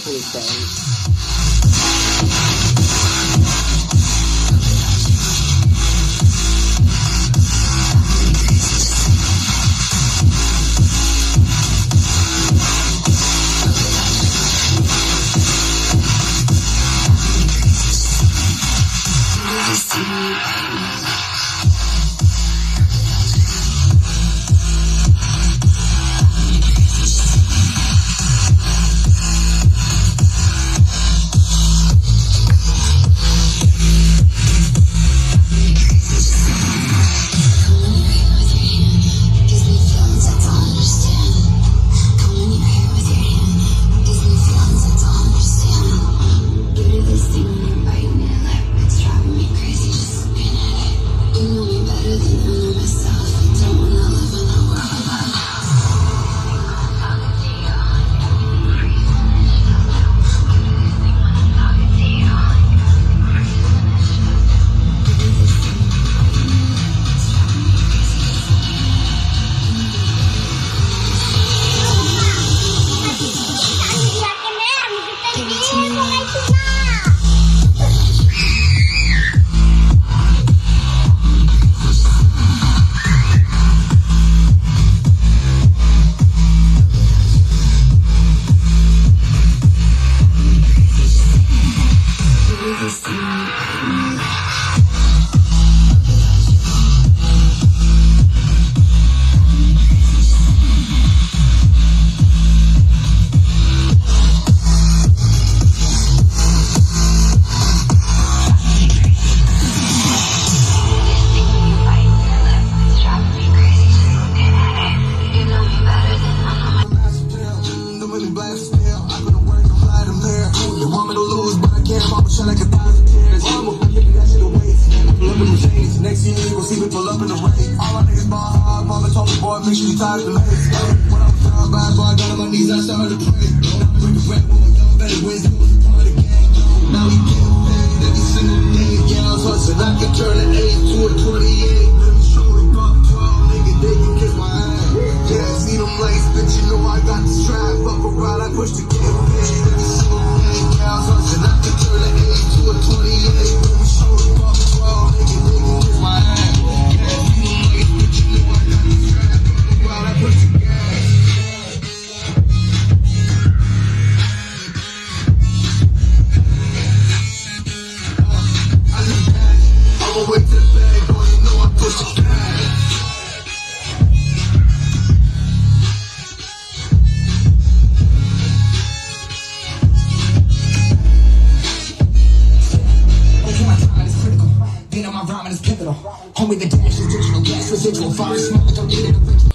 police sirens. Next year, you gon' see me pull up in the rain. All my niggas ball hard, mama told me, boy, make sure you tired of the lace. When I was down bad, boy, I got on my knees, I started to pray. With the red woman, young, better wins, it was a part of the game. Now we getting paid every single day. Yeah, I was hustling, I can turn an 8 to a 28. Let me show it, buck 12, nigga, they can kiss my ass. Yeah, see them lights, bitch, you know I got the strap. Fuck around, I push the game, bitch, every single day. Yeah, I was hustling, I can turn an 8 to a 28. Let me show it, buck 12, nigga, they can kiss my ass. Way to the bag, boy, you know I push the gas. Okay, my timing is critical. Being on my rhyming is pivotal. Homie, the dash is digital. Gas residual. Fire smoke, don't need it original.